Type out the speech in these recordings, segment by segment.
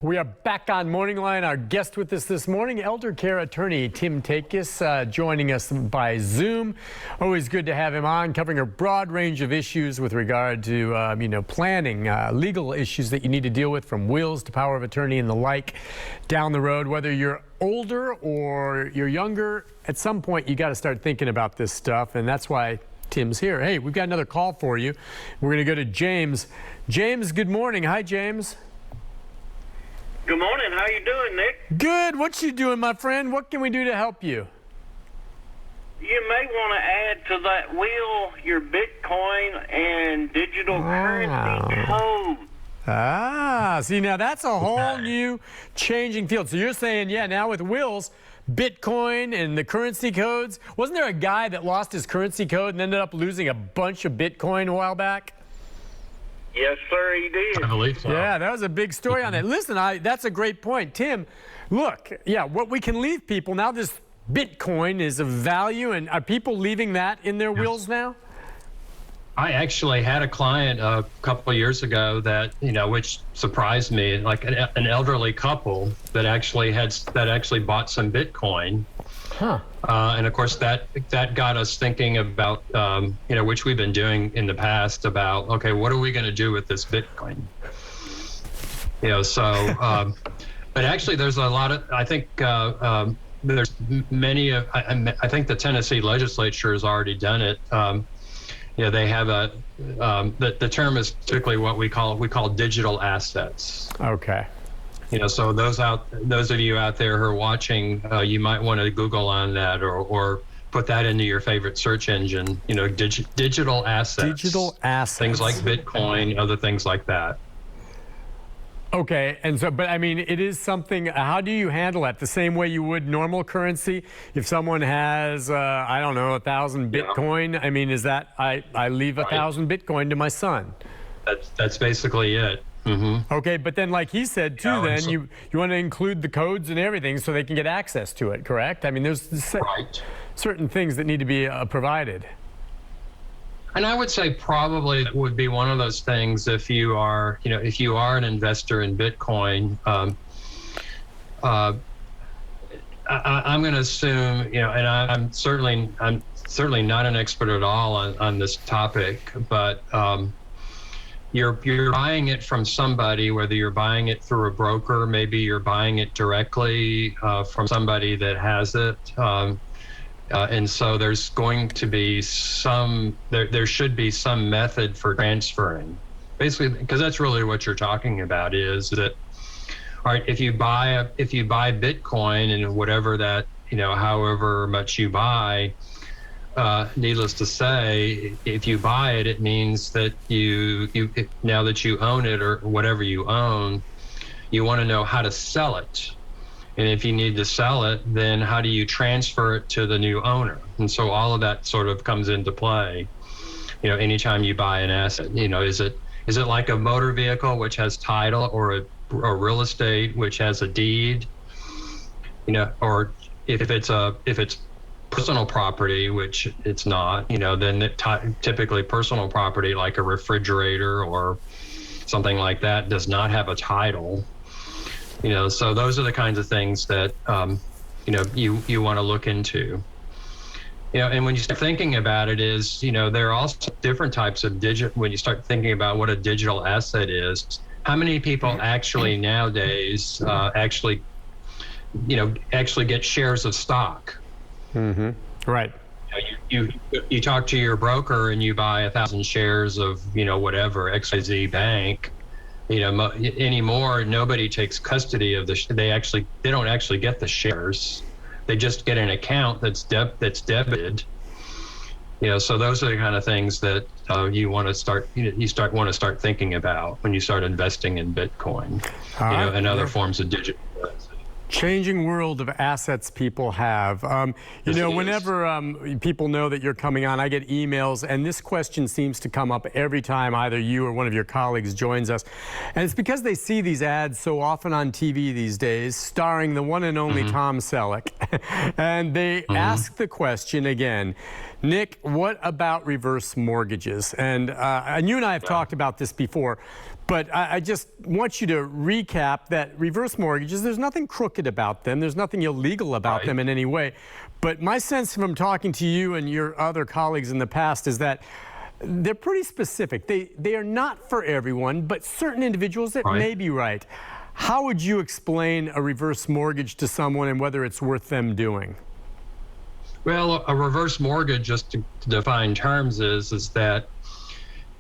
We are back on MorningLine. Our guest with us this morning, elder care attorney Tim Takacs, joining us by Zoom. Always good to have him on, covering a broad range of issues with regard to, planning, legal issues that you need to deal with, from wills to power of attorney and the like down the road. Whether you're older or you're younger, at some point you got to start thinking about this stuff, and that's why Tim's here. Hey, we've got another call for you. We're going to go to James. James, good morning. Hi, James. Good morning. How you doing, Nick? Good. What you doing, my friend? What can we do to help you? You may want to add to that will your Bitcoin and digital currency code. See, now that's a whole new changing field. So you're saying, yeah, now with wills, Bitcoin and the currency codes. Wasn't there a guy that lost his currency code and ended up losing a bunch of Bitcoin a while back? Yes, sir, he did. I believe so. Yeah, that was a big story on that. Listen, that's a great point. Tim, look, yeah, what we can leave people, now this Bitcoin is of value, and are people leaving that in their wills now? I actually had a client a couple of years ago that, which surprised me, like an elderly couple that actually bought some Bitcoin. Huh. And of course, that got us thinking about, which we've been doing in the past about, okay, what are we going to do with this Bitcoin? But actually, there's a lot of, I think, there's many of, I think the Tennessee legislature has already done it. They have the term is typically what we call digital assets. Okay. So those of you out there who are watching, you might want to Google on that or put that into your favorite search engine. Digital assets. Digital assets. Things like Bitcoin, other things like that. Okay, and so, but I mean, it is something, how do you handle that? The same way you would normal currency? If someone has, 1,000 Bitcoin, yeah. I mean, is that, I leave 1,000 Bitcoin to my son? That's basically it. Mm-hmm. Okay, but then like he said too, you want to include the codes and everything so they can get access to it, correct? I mean, there's certain things that need to be provided. And I would say probably it would be one of those things if you are, if you are an investor in Bitcoin, I'm going to assume, and I'm certainly not an expert at all on this topic, but you're buying it from somebody, whether you're buying it through a broker, maybe you're buying it directly from somebody that has it. And so there's going to be there should be some method for transferring, basically, because that's really what you're talking about is that, all right, if you buy Bitcoin and whatever that, however much you buy, needless to say, if you buy it, it means that now that you own it or whatever you own, you want to know how to sell it. And if you need to sell it, then how do you transfer it to the new owner? And so all of that sort of comes into play, anytime you buy an asset. Is it like a motor vehicle, which has title, or a real estate, which has a deed? Or if it's personal property, which it's not, then typically personal property, like a refrigerator or something like that, does not have a title. So those are the kinds of things that, you want to look into. And when you start thinking about it there are also different types of when you start thinking about what a digital asset is, how many people actually nowadays actually get shares of stock? Mm-hmm. Right. You talk to your broker and you buy 1,000 shares of, whatever, XYZ bank. Anymore, nobody takes custody of they don't actually get the shares. They just get an account that's debited. So those are the kind of things that you want to start thinking about when you start investing in Bitcoin, and other forms of digital. Changing world of assets people have. Whenever people know that you're coming on, I get emails, and this question seems to come up every time either you or one of your colleagues joins us. And it's because they see these ads so often on TV these days, starring the one and only Tom Selleck. And they ask the question again, Nick, what about reverse mortgages? And you and I have talked about this before. But I just want you to recap that reverse mortgages, there's nothing crooked about them. There's nothing illegal about them in any way. But my sense from talking to you and your other colleagues in the past is that they're pretty specific. They are not for everyone, but certain individuals that may be right. How would you explain a reverse mortgage to someone and whether it's worth them doing? Well, a reverse mortgage, just to define terms, is that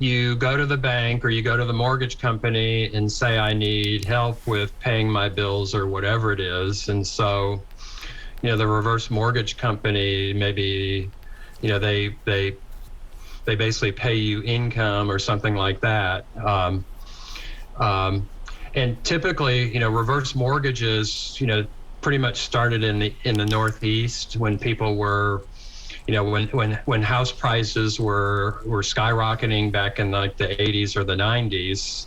you go to the bank or you go to the mortgage company and say, I need help with paying my bills or whatever it is. And so, the reverse mortgage company, maybe, they basically pay you income or something like that. And typically, reverse mortgages, pretty much started in the Northeast when people were, when house prices were skyrocketing back in like the 80s or the 90s,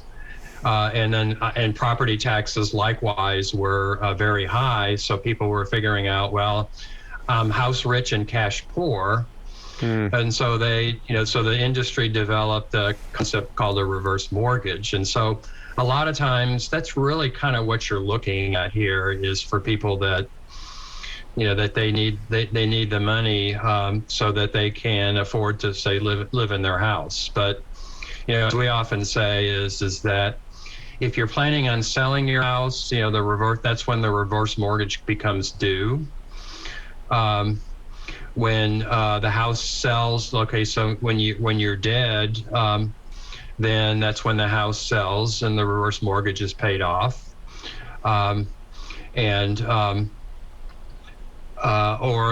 and property taxes likewise were very high. So people were figuring out, well, I'm house rich and cash poor. And so so the industry developed a concept called a reverse mortgage. And so a lot of times that's really kind of what you're looking at here, is for people that, that they need the money so that they can afford to, say, live in their house. But, as we often say is that if you're planning on selling your house, that's when the reverse mortgage becomes due. When the house sells, okay, so when you're dead, then that's when the house sells and the reverse mortgage is paid off. Or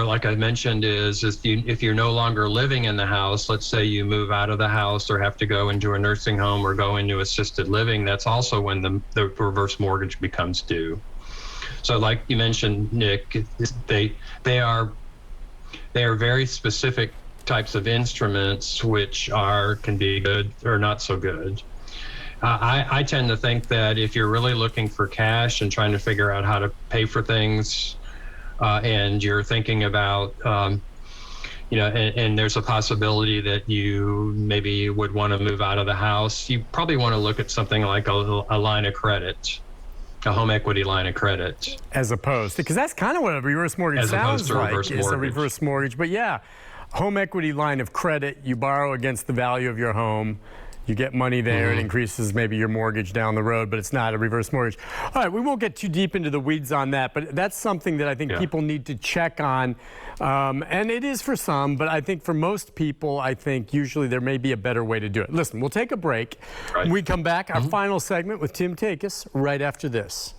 like I mentioned, if you're no longer living in the house, let's say you move out of the house or have to go into a nursing home or go into assisted living, that's also when the reverse mortgage becomes due. So like you mentioned, Nick, they are very specific types of instruments which can be good or not so good. I tend to think that if you're really looking for cash and trying to figure out how to pay for things, and you're thinking about, and there's a possibility that you maybe would want to move out of the house, you probably want to look at something like a line of credit, a home equity line of credit. As opposed to, because that's kind of what a reverse mortgage sounds like, is a reverse mortgage. But yeah, home equity line of credit, you borrow against the value of your home. You get money there, it increases maybe your mortgage down the road, but it's not a reverse mortgage. All right, we won't get too deep into the weeds on that, but that's something that I think people need to check on. And it is for some, but I think for most people, I think usually there may be a better way to do it. Listen, we'll take a break. When we come back, our final segment with Tim Takacs right after this.